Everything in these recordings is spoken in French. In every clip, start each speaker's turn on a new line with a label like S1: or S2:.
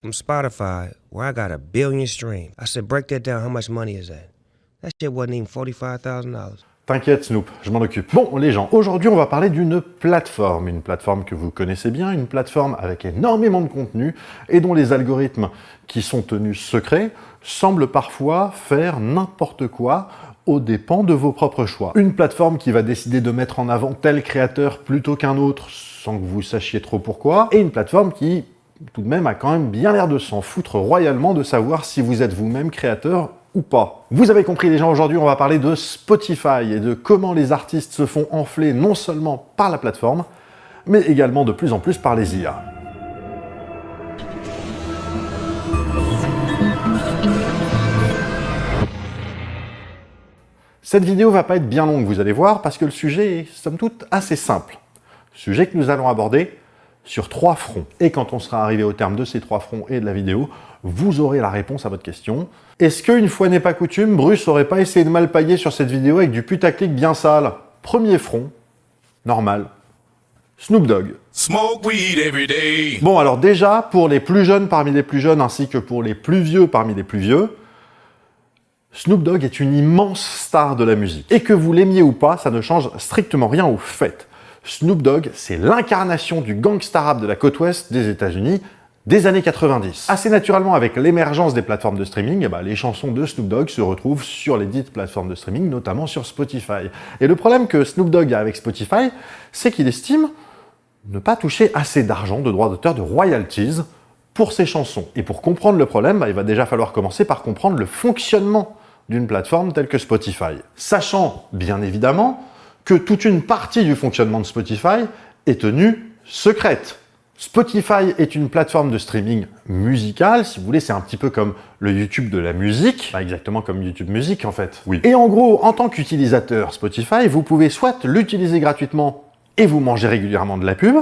S1: from Spotify, where I got 1 billion streams. I said, break that down, how much money is that? That shit wasn't even $45,000.
S2: T'inquiète Snoop, je m'en occupe. Bon les gens, aujourd'hui on va parler d'une plateforme que vous connaissez bien, une plateforme avec énormément de contenu et dont les algorithmes qui sont tenus secrets semblent parfois faire n'importe quoi aux dépens de vos propres choix. Une plateforme qui va décider de mettre en avant tel créateur plutôt qu'un autre sans que vous sachiez trop pourquoi, et une plateforme qui tout de même a quand même bien l'air de s'en foutre royalement de savoir si vous êtes vous-même créateur ou pas. Vous avez compris les gens, aujourd'hui on va parler de Spotify et de comment les artistes se font enfler non seulement par la plateforme, mais également de plus en plus par les IA. Cette vidéo va pas être bien longue, vous allez voir, parce que le sujet est somme toute assez simple. Sujet que nous allons aborder sur 3 fronts. Et quand on sera arrivé au terme de ces 3 fronts et de la vidéo, vous aurez la réponse à votre question. Est-ce qu'une fois n'est pas coutume, Bruce aurait pas essayé de mal pailler sur cette vidéo avec du putaclic bien sale? Premier front, normal, Snoop Dogg.
S3: Smoke weed every day.
S2: Bon alors déjà, pour les plus jeunes parmi les plus jeunes, ainsi que pour les plus vieux parmi les plus vieux, Snoop Dogg est une immense star de la musique. Et que vous l'aimiez ou pas, ça ne change strictement rien au fait. Snoop Dogg, c'est l'incarnation du gangsta rap de la côte ouest des États-Unis des années 90. Assez naturellement, avec l'émergence des plateformes de streaming, les chansons de Snoop Dogg se retrouvent sur les dites plateformes de streaming, notamment sur Spotify. Et le problème que Snoop Dogg a avec Spotify, c'est qu'il estime ne pas toucher assez d'argent de droits d'auteur, de royalties, pour ses chansons. Et pour comprendre le problème, il va déjà falloir commencer par comprendre le fonctionnement d'une plateforme telle que Spotify. Sachant, bien évidemment, que toute une partie du fonctionnement de Spotify est tenue secrète. Spotify est une plateforme de streaming musical, si vous voulez, c'est un petit peu comme le YouTube de la musique, pas exactement comme YouTube Music en fait. Oui. Et en gros, en tant qu'utilisateur Spotify, vous pouvez soit l'utiliser gratuitement et vous manger régulièrement de la pub,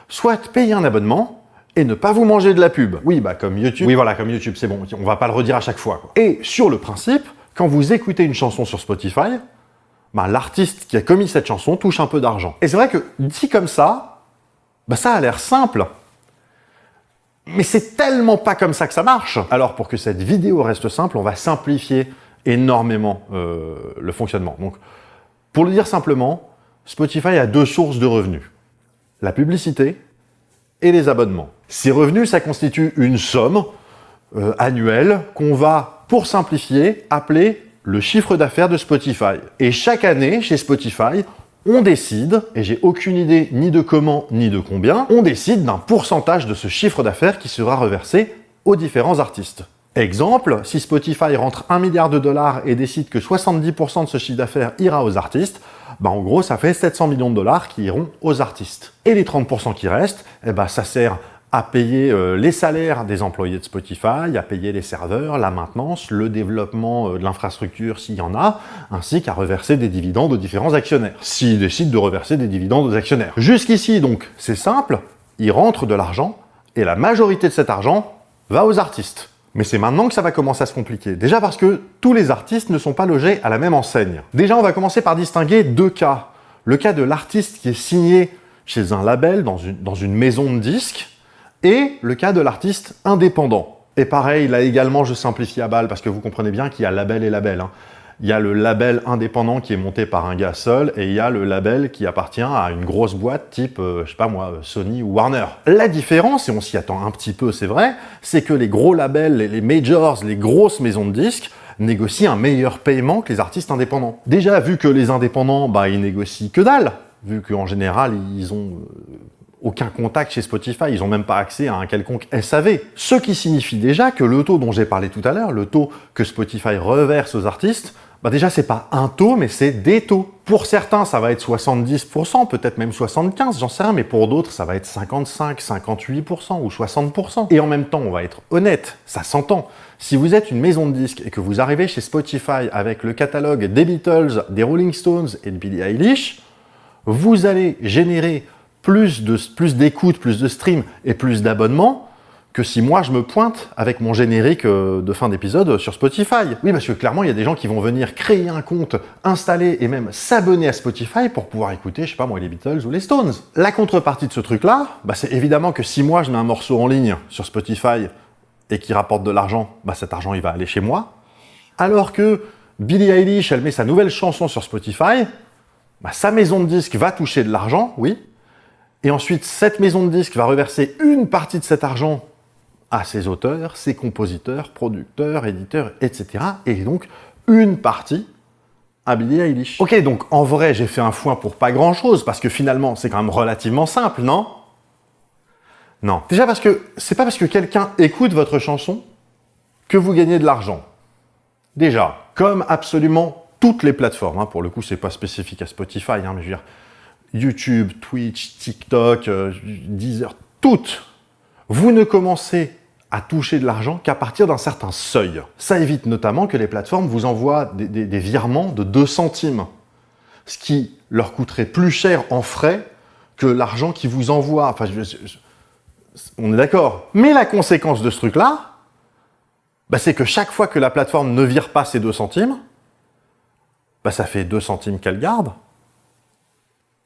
S2: soit payer un abonnement et ne pas vous manger de la pub. Oui, comme YouTube. Oui, voilà, comme YouTube, c'est bon, on va pas le redire à chaque fois, quoi. Et sur le principe, quand vous écoutez une chanson sur Spotify, l'artiste qui a commis cette chanson touche un peu d'argent. Et c'est vrai que, dit comme ça, ça a l'air simple. Mais c'est tellement pas comme ça que ça marche. Alors, pour que cette vidéo reste simple, on va simplifier énormément le fonctionnement. Donc, pour le dire simplement, Spotify a 2 sources de revenus. La publicité et les abonnements. Ces revenus, ça constitue une somme annuelle qu'on va, pour simplifier, appeler le chiffre d'affaires de Spotify. Et chaque année, chez Spotify, on décide, et j'ai aucune idée ni de comment ni de combien, on décide d'un pourcentage de ce chiffre d'affaires qui sera reversé aux différents artistes. Exemple, si Spotify rentre 1 milliard de dollars et décide que 70% de ce chiffre d'affaires ira aux artistes, en gros, ça fait 700 millions de dollars qui iront aux artistes. Et les 30% qui restent, ça sert à payer les salaires des employés de Spotify, à payer les serveurs, la maintenance, le développement de l'infrastructure s'il y en a, ainsi qu'à reverser des dividendes aux différents actionnaires, s'ils décident de reverser des dividendes aux actionnaires. Jusqu'ici, donc, c'est simple, il rentre de l'argent, et la majorité de cet argent va aux artistes. Mais c'est maintenant que ça va commencer à se compliquer. Déjà parce que tous les artistes ne sont pas logés à la même enseigne. Déjà, on va commencer par distinguer 2 cas. Le cas de l'artiste qui est signé chez un label, dans une maison de disques, et le cas de l'artiste indépendant. Et pareil, là également, je simplifie à balle, parce que vous comprenez bien qu'il y a label et label. Il y a le label indépendant qui est monté par un gars seul, et il y a le label qui appartient à une grosse boîte type, je sais pas moi, Sony ou Warner. La différence, et on s'y attend un petit peu, c'est vrai, c'est que les gros labels, les majors, les grosses maisons de disques, négocient un meilleur paiement que les artistes indépendants. Déjà, vu que les indépendants, ils négocient que dalle, vu qu'en général, ils ont aucun contact chez Spotify, ils n'ont même pas accès à un quelconque SAV. Ce qui signifie déjà que le taux dont j'ai parlé tout à l'heure, le taux que Spotify reverse aux artistes, déjà c'est pas un taux, mais c'est des taux. Pour certains, ça va être 70%, peut-être même 75%, j'en sais rien, mais pour d'autres, ça va être 55%, 58% ou 60%. Et en même temps, on va être honnête, ça s'entend. Si vous êtes une maison de disques et que vous arrivez chez Spotify avec le catalogue des Beatles, des Rolling Stones et de Billie Eilish, vous allez générer plus d'écoutes, plus de streams et plus d'abonnements que si moi je me pointe avec mon générique de fin d'épisode sur Spotify. Oui, parce que clairement, il y a des gens qui vont venir créer un compte, installer et même s'abonner à Spotify pour pouvoir écouter, je sais pas moi, les Beatles ou les Stones. La contrepartie de ce truc-là, c'est évidemment que si moi je mets un morceau en ligne sur Spotify et qui rapporte de l'argent, cet argent il va aller chez moi. Alors que Billie Eilish, elle met sa nouvelle chanson sur Spotify, sa maison de disques va toucher de l'argent, oui, et ensuite cette maison de disques va reverser une partie de cet argent à ses auteurs, ses compositeurs, producteurs, éditeurs, etc. Et donc, une partie à Billie Eilish. Ok, donc en vrai, j'ai fait un foin pour pas grand-chose, parce que finalement, c'est quand même relativement simple, non? Non. Déjà parce que c'est pas parce que quelqu'un écoute votre chanson que vous gagnez de l'argent. Déjà, comme absolument toutes les plateformes, pour le coup, c'est pas spécifique à Spotify, mais je veux dire, YouTube, Twitch, TikTok, Deezer, toutes, vous ne commencez à toucher de l'argent qu'à partir d'un certain seuil. Ça évite notamment que les plateformes vous envoient des virements de 2 centimes, ce qui leur coûterait plus cher en frais que l'argent qu'ils vous envoient. Enfin, on est d'accord. Mais la conséquence de ce truc-là, c'est que chaque fois que la plateforme ne vire pas ces 2 centimes, ça fait 2 centimes qu'elle garde.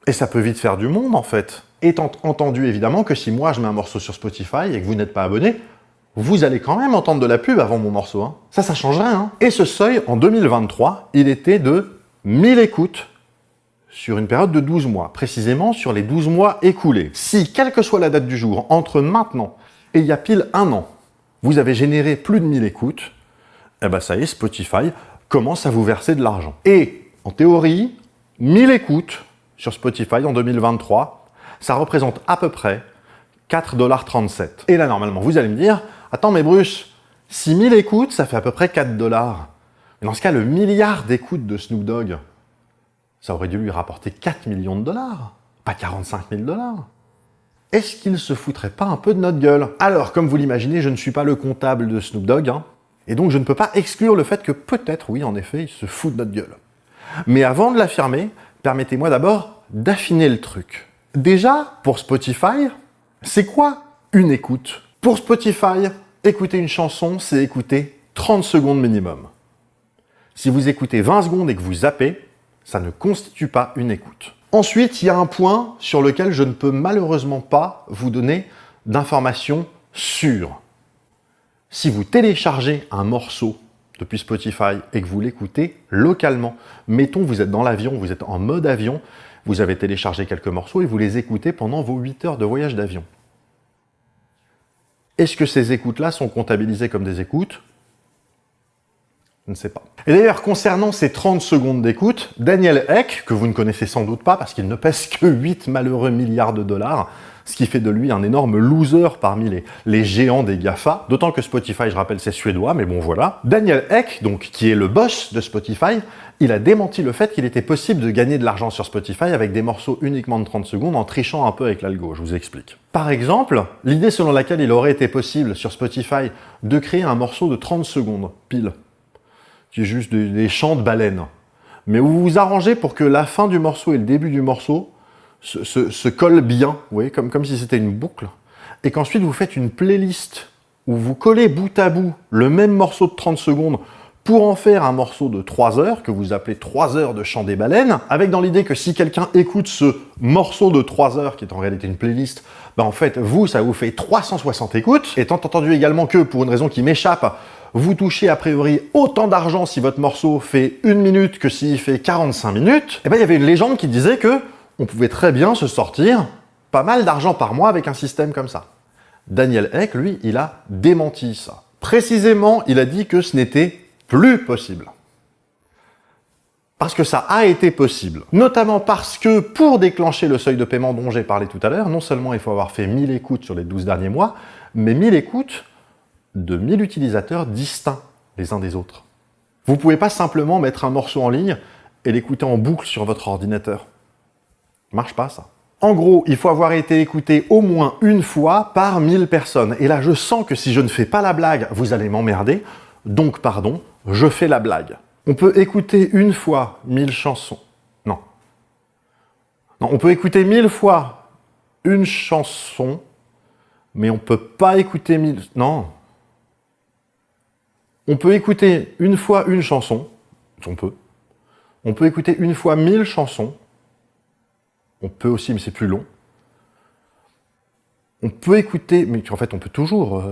S2: Et ça peut vite faire du monde, en fait. Étant entendu, évidemment, que si moi je mets un morceau sur Spotify et que vous n'êtes pas abonné, vous allez quand même entendre de la pub avant mon morceau. Ça change rien. Et ce seuil, en 2023, il était de 1000 écoutes sur une période de 12 mois, précisément sur les 12 mois écoulés. Si, quelle que soit la date du jour, entre maintenant et il y a pile 1 an, vous avez généré plus de 1000 écoutes, ça y est, Spotify commence à vous verser de l'argent. Et, en théorie, 1000 écoutes sur Spotify en 2023, ça représente à peu près 4,37 $. Et là, normalement, vous allez me dire, attends, mais Bruce, 6000 écoutes, ça fait à peu près 4 $. Mais dans ce cas, le milliard d'écoutes de Snoop Dogg, ça aurait dû lui rapporter 4 millions de dollars, pas 45 000 $. Est-ce qu'il se foutrait pas un peu de notre gueule? Alors, comme vous l'imaginez, je ne suis pas le comptable de Snoop Dogg, et donc je ne peux pas exclure le fait que peut-être, oui, en effet, il se fout de notre gueule. Mais avant de l'affirmer, permettez-moi d'abord d'affiner le truc. Déjà, pour Spotify, c'est quoi une écoute? Pour Spotify, écouter une chanson, c'est écouter 30 secondes minimum. Si vous écoutez 20 secondes et que vous zappez, ça ne constitue pas une écoute. Ensuite, il y a un point sur lequel je ne peux malheureusement pas vous donner d'informations sûres. Si vous téléchargez un morceau depuis Spotify et que vous l'écoutez localement, mettons vous êtes dans l'avion, vous êtes en mode avion, vous avez téléchargé quelques morceaux et vous les écoutez pendant vos 8 heures de voyage d'avion. Est-ce que ces écoutes-là sont comptabilisées comme des écoutes? Je ne sais pas. Et d'ailleurs, concernant ces 30 secondes d'écoute, Daniel Ek, que vous ne connaissez sans doute pas parce qu'il ne pèse que 8 malheureux milliards de dollars, ce qui fait de lui un énorme loser parmi les géants des GAFA, d'autant que Spotify, je rappelle, c'est suédois, mais bon voilà. Daniel Ek, donc, qui est le boss de Spotify, il a démenti le fait qu'il était possible de gagner de l'argent sur Spotify avec des morceaux uniquement de 30 secondes en trichant un peu avec l'algo, je vous explique. Par exemple, l'idée selon laquelle il aurait été possible sur Spotify de créer un morceau de 30 secondes, pile, qui est juste des chants de baleines, mais où vous vous arrangez pour que la fin du morceau et le début du morceau se collent bien, vous voyez, comme si c'était une boucle, et qu'ensuite vous faites une playlist où vous collez bout à bout le même morceau de 30 secondes pour en faire un morceau de 3 heures, que vous appelez 3 heures de chant des baleines, avec dans l'idée que si quelqu'un écoute ce morceau de 3 heures, qui est en réalité une playlist, en fait, ça vous fait 360 écoutes, étant entendu également que, pour une raison qui m'échappe, vous touchez a priori autant d'argent si votre morceau fait 1 minute que s'il fait 45 minutes, il y avait une légende qui disait que on pouvait très bien se sortir pas mal d'argent par mois avec un système comme ça. Daniel Ek, lui, il a démenti ça. Précisément, il a dit que ce n'était plus possible. Parce que ça a été possible. Notamment parce que pour déclencher le seuil de paiement dont j'ai parlé tout à l'heure, non seulement il faut avoir fait 1000 écoutes sur les 12 derniers mois, mais 1000 écoutes de 1000 utilisateurs distincts les uns des autres. Vous ne pouvez pas simplement mettre un morceau en ligne et l'écouter en boucle sur votre ordinateur. Ça marche pas, ça. En gros, il faut avoir été écouté au moins une fois par 1000 personnes. Et là, je sens que si je ne fais pas la blague, vous allez m'emmerder. Donc, pardon, je fais la blague. On peut écouter une fois 1000 chansons. Non, on peut écouter 1000 fois une chanson Mais on peut pas écouter 1000... Non. On peut écouter une fois une chanson. On peut. On peut écouter une fois 1000 chansons. On peut aussi, mais c'est plus long. On peut écouter... Mais en fait, on peut toujours...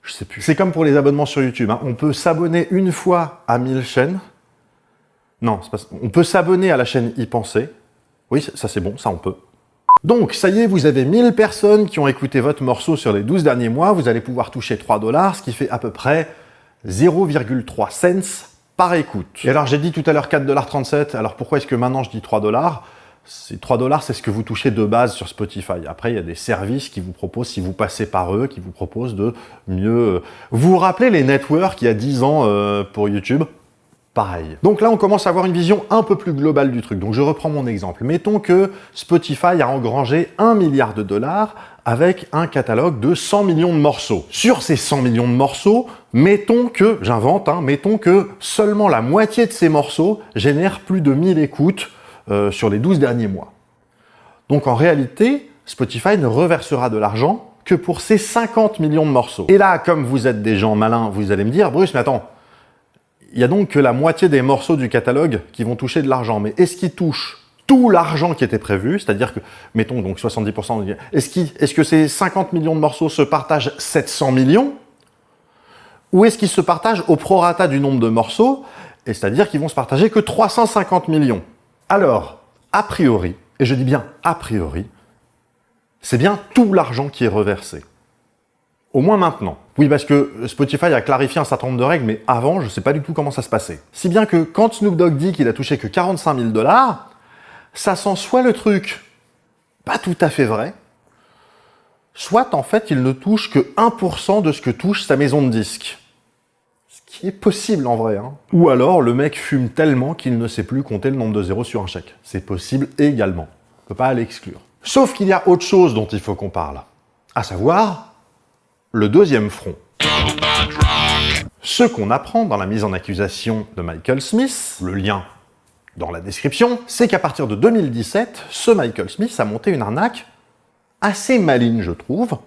S2: Je sais plus. C'est comme pour les abonnements sur YouTube. Hein. On peut s'abonner une fois à 1000 chaînes. Non, c'est pas ça. On peut s'abonner à la chaîne Y Penser. Oui, ça c'est bon, ça on peut. Donc, ça y est, vous avez 1000 personnes qui ont écouté votre morceau sur les 12 derniers mois. Vous allez pouvoir toucher 3 $, ce qui fait à peu près 0,3 cents par écoute. Et alors, j'ai dit tout à l'heure 4,37 $. Alors, pourquoi est-ce que maintenant je dis 3 $? Ces 3 $, c'est ce que vous touchez de base sur Spotify. Après, il y a des services qui vous proposent, si vous passez par eux, qui vous proposent de mieux... Vous vous rappelez les networks il y a 10 ans pour YouTube? Pareil. Donc là, on commence à avoir une vision un peu plus globale du truc. Donc je reprends mon exemple. Mettons que Spotify a engrangé 1 milliard de dollars avec un catalogue de 100 millions de morceaux. Sur ces 100 millions de morceaux, mettons que, j'invente, hein, mettons que seulement la moitié de ces morceaux génèrent plus de 1000 écoutes sur les 12 derniers mois. Donc en réalité, Spotify ne reversera de l'argent que pour ces 50 millions de morceaux. Et là, comme vous êtes des gens malins, vous allez me dire, Bruce, mais attends, il y a donc que la moitié des morceaux du catalogue qui vont toucher de l'argent. Mais est-ce qu'ils touchent tout l'argent qui était prévu? C'est-à-dire que, mettons donc 70%, est-ce que ces 50 millions de morceaux se partagent 700 millions? Ou est-ce qu'ils se partagent au prorata du nombre de morceaux? Et c'est-à-dire qu'ils vont se partager que 350 millions. Alors, a priori, et je dis bien a priori, c'est bien tout l'argent qui est reversé. Au moins maintenant. Oui, parce que Spotify a clarifié un certain nombre de règles, mais avant, je ne sais pas du tout comment ça se passait. Si bien que quand Snoop Dogg dit qu'il a touché que 45 000 $, ça sent soit le truc pas tout à fait vrai, soit en fait il ne touche que 1% de ce que touche sa maison de disques. Ce qui est possible en vrai. Hein. Ou alors le mec fume tellement qu'il ne sait plus compter le nombre de zéros sur un chèque. C'est possible également. On ne peut pas l'exclure. Sauf qu'il y a autre chose dont il faut qu'on parle. À savoir... le deuxième front. Ce qu'on apprend dans la mise en accusation de Michael Smith, le lien dans la description, c'est qu'à partir de 2017, ce Michael Smith a monté une arnaque assez maligne, je trouve,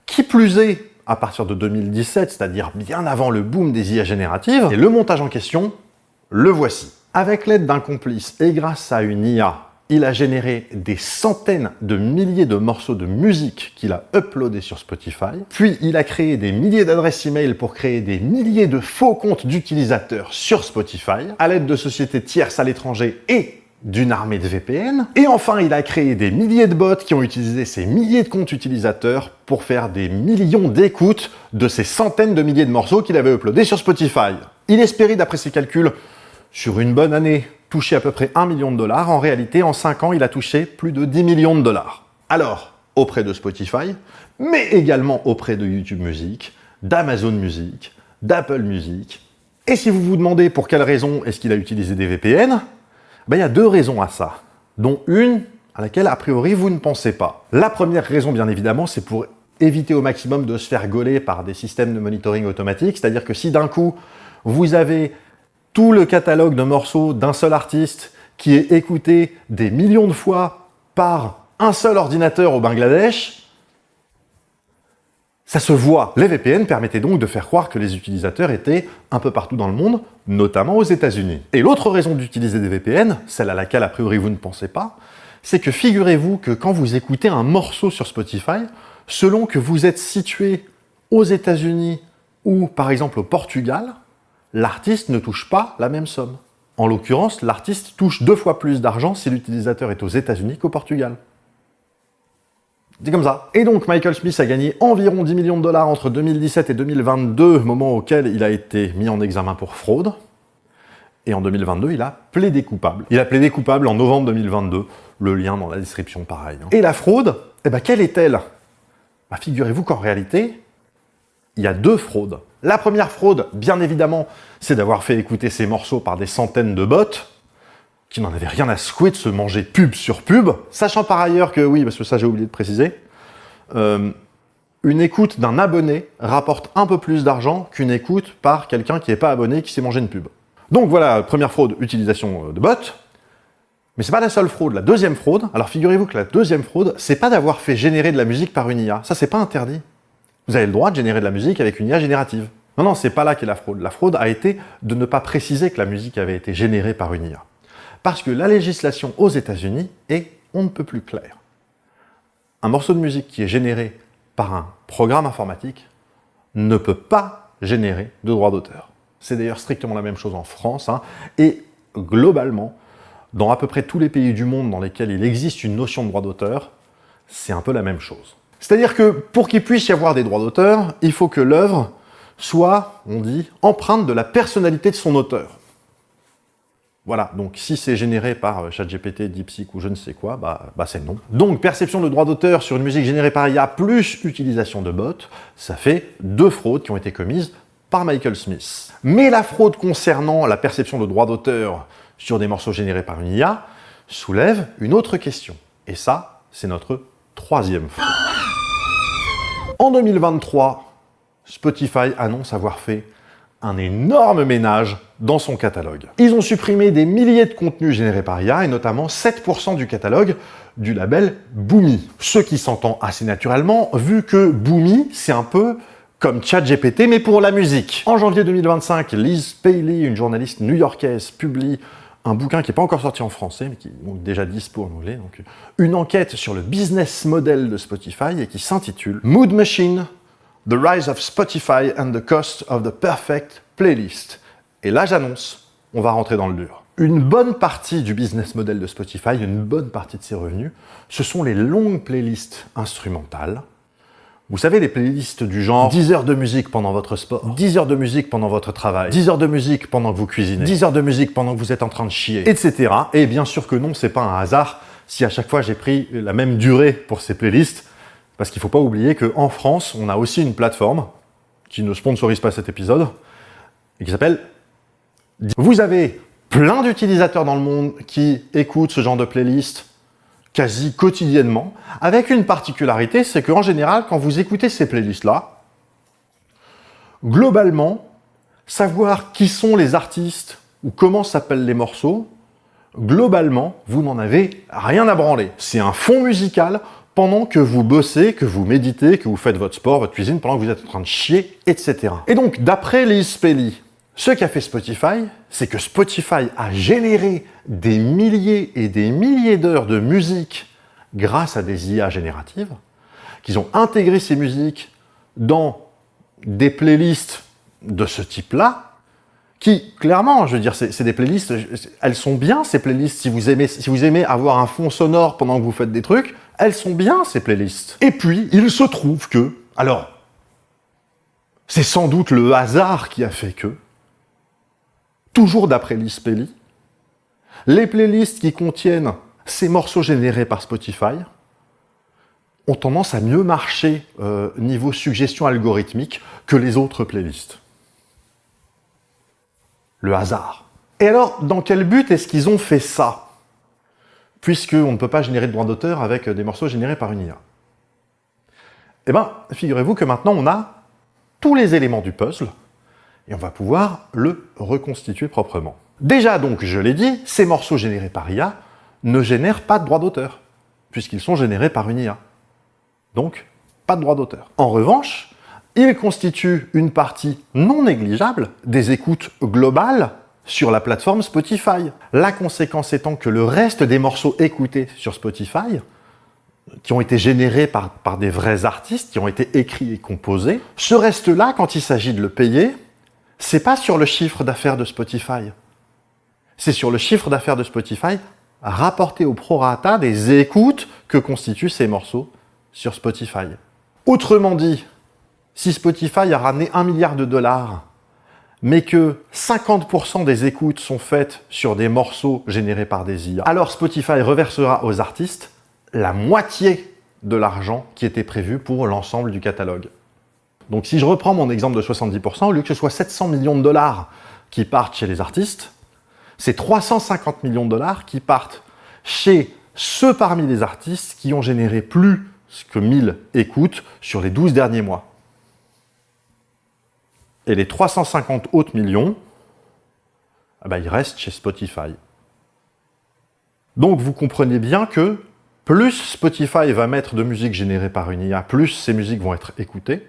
S2: qui plus est, à partir de 2017, c'est-à-dire bien avant le boom des IA génératives, et le montage en question, le voici. Avec l'aide d'un complice et grâce à une IA, il a généré des centaines de milliers de morceaux de musique qu'il a uploadés sur Spotify. Puis, il a créé des milliers d'adresses email pour créer des milliers de faux comptes d'utilisateurs sur Spotify, à l'aide de sociétés tierces à l'étranger et d'une armée de VPN. Et enfin, il a créé des milliers de bots qui ont utilisé ces milliers de comptes utilisateurs pour faire des millions d'écoutes de ces centaines de milliers de morceaux qu'il avait uploadés sur Spotify. Il espérait, d'après ses calculs, sur une bonne année, toucher à peu près 1 million de dollars. En réalité, en 5 ans, il a touché plus de 10 millions de dollars. Alors, auprès de Spotify, mais également auprès de YouTube Music, d'Amazon Music, d'Apple Music. Et si vous vous demandez pour quelle raison est-ce qu'il a utilisé des VPN, ben, il y a deux raisons à ça, dont une à laquelle, a priori, vous ne pensez pas. La première raison, bien évidemment, c'est pour éviter au maximum de se faire gauler par des systèmes de monitoring automatique, c'est-à-dire que si d'un coup, vous avez tout le catalogue de morceaux d'un seul artiste qui est écouté des millions de fois par un seul ordinateur au Bangladesh, ça se voit. Les VPN permettaient donc de faire croire que les utilisateurs étaient un peu partout dans le monde, notamment aux États-Unis. Et l'autre raison d'utiliser des VPN, celle à laquelle a priori vous ne pensez pas, c'est que figurez-vous que quand vous écoutez un morceau sur Spotify, selon que vous êtes situé aux États-Unis ou par exemple au Portugal, l'artiste ne touche pas la même somme. En l'occurrence, l'artiste touche 2 fois plus d'argent si l'utilisateur est aux États-Unis qu'au Portugal. C'est comme ça. Et donc, Michael Smith a gagné environ 10 millions de dollars entre 2017 et 2022, moment auquel il a été mis en examen pour fraude. Et en 2022, il a plaidé coupable. Il a plaidé coupable en novembre 2022. Le lien dans la description, pareil. Et la fraude, eh ben, quelle est-elle? Bah, figurez-vous qu'en réalité, il y a 2 fraudes. La première fraude, bien évidemment, c'est d'avoir fait écouter ces morceaux par des centaines de bots qui n'en avaient rien à secouer de se manger pub sur pub, sachant par ailleurs que, oui, parce que ça j'ai oublié de préciser, une écoute d'un abonné rapporte un peu plus d'argent qu'une écoute par quelqu'un qui n'est pas abonné qui s'est mangé une pub. Donc voilà, première fraude, utilisation de bots. Mais c'est pas la seule fraude. La deuxième fraude, alors figurez-vous que la deuxième fraude, c'est pas d'avoir fait générer de la musique par une IA. Ça, c'est pas interdit. Vous avez le droit de générer de la musique avec une IA générative. Non, non, c'est pas là qu'est la fraude. La fraude a été de ne pas préciser que la musique avait été générée par une IA. Parce que la législation aux États-Unis est on ne peut plus claire. Un morceau de musique qui est généré par un programme informatique ne peut pas générer de droit d'auteur. C'est d'ailleurs strictement la même chose en France, hein, et globalement, dans à peu près tous les pays du monde dans lesquels il existe une notion de droit d'auteur, c'est un peu la même chose. C'est-à-dire que pour qu'il puisse y avoir des droits d'auteur, il faut que l'œuvre soit, on dit, empreinte de la personnalité de son auteur. Voilà, donc si c'est généré par ChatGPT, DeepSeek ou je ne sais quoi, bah c'est non. Donc perception de droit d'auteur sur une musique générée par IA plus utilisation de bots, ça fait 2 fraudes qui ont été commises par Michael Smith. Mais la fraude concernant la perception de droit d'auteur sur des morceaux générés par une IA soulève une autre question. Et ça, c'est notre 3e fraude. En 2023, Spotify annonce avoir fait un énorme ménage dans son catalogue. Ils ont supprimé des milliers de contenus générés par IA et notamment 7% du catalogue du label Boomy. Ce qui s'entend assez naturellement vu que Boomy, c'est un peu comme ChatGPT mais pour la musique. En janvier 2025, Liz Paley, une journaliste new-yorkaise, publie un bouquin qui n'est pas encore sorti en français, mais qui est donc déjà dispo en anglais, donc une enquête sur le business model de Spotify et qui s'intitule Mood Machine, The Rise of Spotify and the Cost of the Perfect Playlist. Et là, j'annonce, on va rentrer dans le dur. Une bonne partie du business model de Spotify, une bonne partie de ses revenus, ce sont les longues playlists instrumentales. Vous savez, les playlists du genre 10 heures de musique pendant votre sport, 10 heures de musique pendant votre travail, 10 heures de musique pendant que vous cuisinez, 10 heures de musique pendant que vous êtes en train de chier, etc. Et bien sûr que non, c'est pas un hasard si à chaque fois j'ai pris la même durée pour ces playlists, parce qu'il ne faut pas oublier qu'en France, on a aussi une plateforme qui ne sponsorise pas cet épisode, et qui s'appelle... Vous avez plein d'utilisateurs dans le monde qui écoutent ce genre de playlist quasi quotidiennement, avec une particularité, c'est qu'en général, quand vous écoutez ces playlists-là, globalement, savoir qui sont les artistes ou comment s'appellent les morceaux, globalement, vous n'en avez rien à branler. C'est un fond musical pendant que vous bossez, que vous méditez, que vous faites votre sport, votre cuisine, pendant que vous êtes en train de chier, etc. Et donc, d'après Liz Paley, ce qu'a fait Spotify, c'est que Spotify a généré des milliers et des milliers d'heures de musique grâce à des IA génératives, qu'ils ont intégré ces musiques dans des playlists de ce type-là, qui, clairement, je veux dire, c'est des playlists, elles sont bien, ces playlists, si vous aimez avoir un fond sonore pendant que vous faites des trucs, elles sont bien, ces playlists. Et puis, il se trouve que, alors, c'est sans doute le hasard qui a fait que, toujours d'après Liz Paley, les playlists qui contiennent ces morceaux générés par Spotify ont tendance à mieux marcher niveau suggestion algorithmique que les autres playlists. Le hasard. Et alors, dans quel but est-ce qu'ils ont fait ça? Puisqu'on ne peut pas générer de droits d'auteur avec des morceaux générés par une IA. Eh bien, figurez-vous que maintenant on a tous les éléments du puzzle et on va pouvoir le reconstituer proprement. Déjà donc, je l'ai dit, ces morceaux générés par IA ne génèrent pas de droits d'auteur, puisqu'ils sont générés par une IA. Donc, pas de droits d'auteur. En revanche, ils constituent une partie non négligeable des écoutes globales sur la plateforme Spotify. La conséquence étant que le reste des morceaux écoutés sur Spotify, qui ont été générés par des vrais artistes, qui ont été écrits et composés, ce reste-là, quand il s'agit de le payer, c'est pas sur le chiffre d'affaires de Spotify. C'est sur le chiffre d'affaires de Spotify rapporté au prorata des écoutes que constituent ces morceaux sur Spotify. Autrement dit, si Spotify a ramené 1 milliard de dollars, mais que 50% des écoutes sont faites sur des morceaux générés par des IA, alors Spotify reversera aux artistes la moitié de l'argent qui était prévu pour l'ensemble du catalogue. Donc si je reprends mon exemple de 70%, au lieu que ce soit 700 millions de dollars qui partent chez les artistes, c'est 350 millions de dollars qui partent chez ceux parmi les artistes qui ont généré plus que 1000 écoutes sur les 12 derniers mois. Et les 350 autres millions, ils restent chez Spotify. Donc vous comprenez bien que plus Spotify va mettre de musique générée par une IA, plus ces musiques vont être écoutées,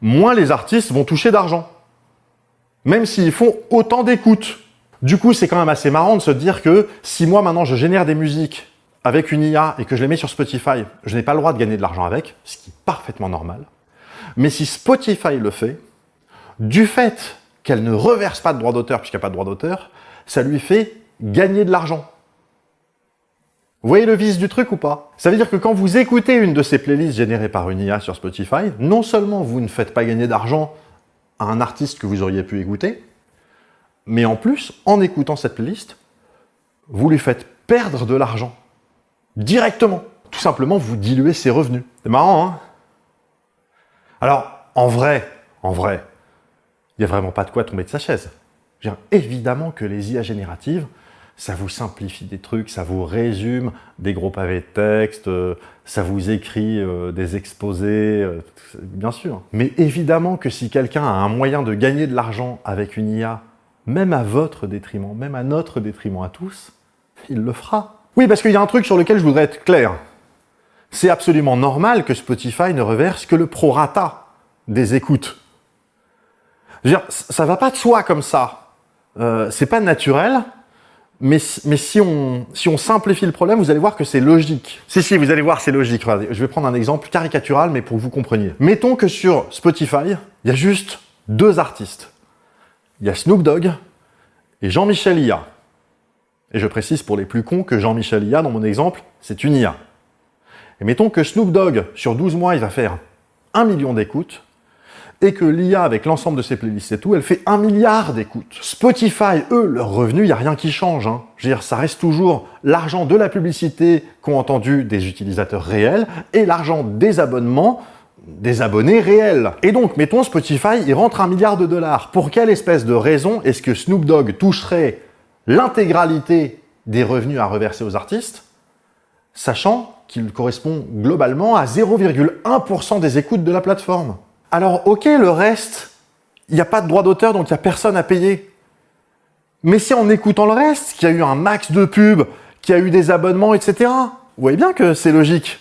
S2: moins les artistes vont toucher d'argent. Même s'ils font autant d'écoutes. Du coup, c'est quand même assez marrant de se dire que si moi maintenant je génère des musiques avec une IA et que je les mets sur Spotify, je n'ai pas le droit de gagner de l'argent avec, ce qui est parfaitement normal. Mais si Spotify le fait, du fait qu'elle ne reverse pas de droit d'auteur puisqu'il n'y a pas de droit d'auteur, ça lui fait gagner de l'argent. Vous voyez le vice du truc ou pas? Ça veut dire que quand vous écoutez une de ces playlists générées par une IA sur Spotify, non seulement vous ne faites pas gagner d'argent à un artiste que vous auriez pu écouter, mais en plus, en écoutant cette playlist, vous lui faites perdre de l'argent. Directement. Tout simplement, vous diluez ses revenus. C'est marrant, hein? Alors, en vrai, il n'y a vraiment pas de quoi tomber de sa chaise. Je veux dire, évidemment que les IA génératives, ça vous simplifie des trucs, ça vous résume des gros pavés de texte, ça vous écrit des exposés, bien sûr. Mais évidemment que si quelqu'un a un moyen de gagner de l'argent avec une IA, même à votre détriment, même à notre détriment à tous, il le fera. Oui, parce qu'il y a un truc sur lequel je voudrais être clair. C'est absolument normal que Spotify ne reverse que le prorata des écoutes. Je veux dire, ça va pas de soi comme ça. C'est pas naturel, mais si on simplifie le problème, vous allez voir que c'est logique. Si, vous allez voir, c'est logique. Regardez, je vais prendre un exemple caricatural, mais pour que vous compreniez. Mettons que sur Spotify, il y a juste 2 artistes. Il y a Snoop Dogg et Jean-Michel IA. Et je précise pour les plus cons que Jean-Michel IA, dans mon exemple, c'est une IA. Et mettons que Snoop Dogg, sur 12 mois, il va faire 1 million d'écoutes, et que l'IA, avec l'ensemble de ses playlists et tout, elle fait 1 milliard d'écoutes. Spotify, eux, leur revenu, il n'y a rien qui change. Hein. Je veux dire, ça reste toujours l'argent de la publicité qu'ont entendu des utilisateurs réels, et l'argent des abonnements des abonnés réels. Et donc, mettons, Spotify, il rentre 1 milliard de dollars. Pour quelle espèce de raison est-ce que Snoop Dogg toucherait l'intégralité des revenus à reverser aux artistes, sachant qu'il correspond globalement à 0,1% des écoutes de la plateforme? Alors, ok, le reste, il n'y a pas de droit d'auteur, donc il n'y a personne à payer. Mais c'est en écoutant le reste qu'il y a eu un max de pubs, qu'il y a eu des abonnements, etc. Vous voyez bien que c'est logique.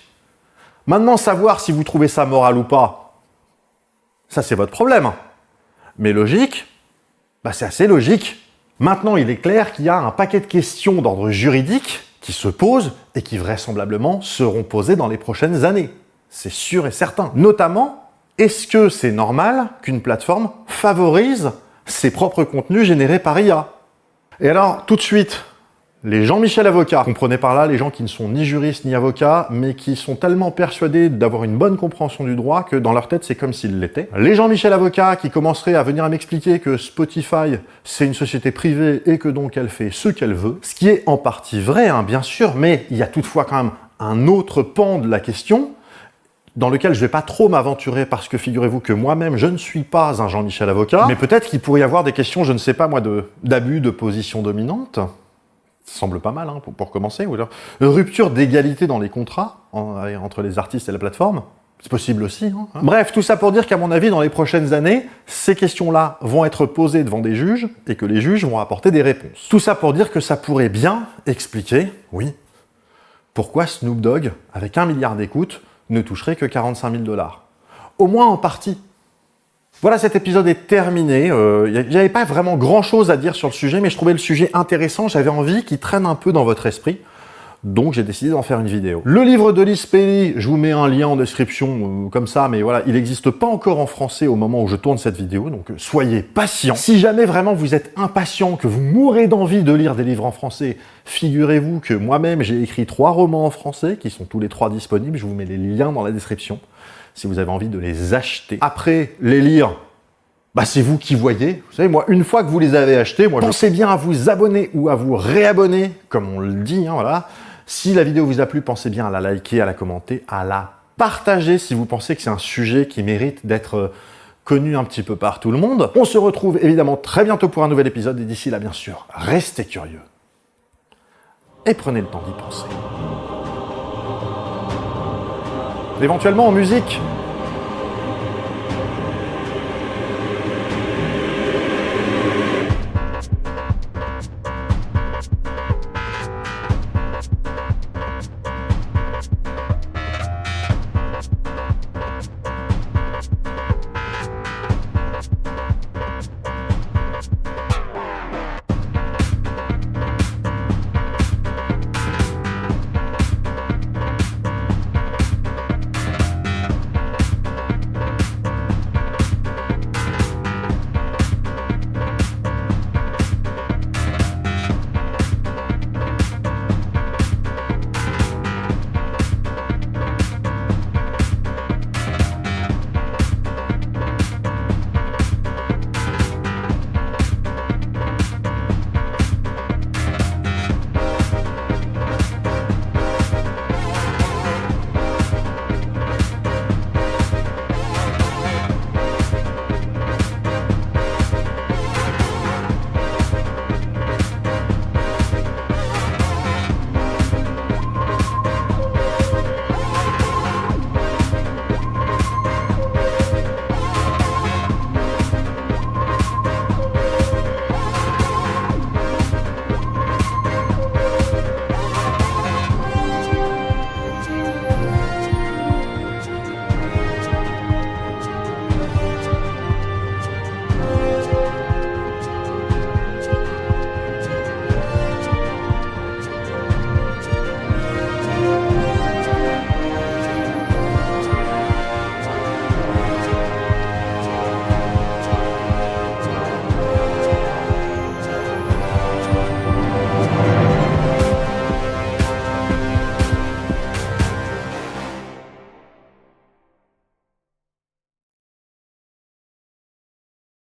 S2: Maintenant, savoir si vous trouvez ça moral ou pas, ça c'est votre problème. Mais logique, c'est assez logique. Maintenant, il est clair qu'il y a un paquet de questions d'ordre juridique qui se posent et qui vraisemblablement seront posées dans les prochaines années. C'est sûr et certain. Notamment, est-ce que c'est normal qu'une plateforme favorise ses propres contenus générés par IA? Et alors, tout de suite, les Jean-Michel avocats, comprenez par là les gens qui ne sont ni juristes ni avocats, mais qui sont tellement persuadés d'avoir une bonne compréhension du droit que dans leur tête c'est comme s'ils l'étaient. Les Jean-Michel avocats qui commenceraient à venir à m'expliquer que Spotify c'est une société privée et que donc elle fait ce qu'elle veut, ce qui est en partie vrai, hein, bien sûr, mais il y a toutefois quand même un autre pan de la question dans lequel je ne vais pas trop m'aventurer parce que figurez-vous que moi-même je ne suis pas un Jean-Michel avocat, mais peut-être qu'il pourrait y avoir des questions, je ne sais pas moi, d'abus de position dominante. Ça semble pas mal, hein, pour commencer. Ou alors, rupture d'égalité dans les contrats entre les artistes et la plateforme. C'est possible aussi. Hein. Bref, tout ça pour dire qu'à mon avis, dans les prochaines années, ces questions-là vont être posées devant des juges et que les juges vont apporter des réponses. Tout ça pour dire que ça pourrait bien expliquer, oui, pourquoi Snoop Dogg, avec 1 milliard d'écoutes, ne toucherait que 45 000 $. Au moins en partie. Voilà, cet épisode est terminé. J'avais pas vraiment grand-chose à dire sur le sujet, mais je trouvais le sujet intéressant. J'avais envie qu'il traîne un peu dans votre esprit. Donc, j'ai décidé d'en faire une vidéo. Le livre de Liz Pelly, je vous mets un lien en description, comme ça, mais voilà, il n'existe pas encore en français au moment où je tourne cette vidéo, donc soyez patients. Si jamais vraiment vous êtes impatient, que vous mourrez d'envie de lire des livres en français, figurez-vous que moi-même, j'ai écrit 3 romans en français, qui sont tous les 3 disponibles. Je vous mets les liens dans la description, si vous avez envie de les acheter. Après, les lire, c'est vous qui voyez. Vous savez, moi, une fois que vous les avez achetés, pensez bien à vous abonner ou à vous réabonner, comme on le dit, hein, voilà. Si la vidéo vous a plu, pensez bien à la liker, à la commenter, à la partager si vous pensez que c'est un sujet qui mérite d'être connu un petit peu par tout le monde. On se retrouve évidemment très bientôt pour un nouvel épisode et d'ici là, bien sûr, restez curieux et prenez le temps d'y penser. Éventuellement en musique.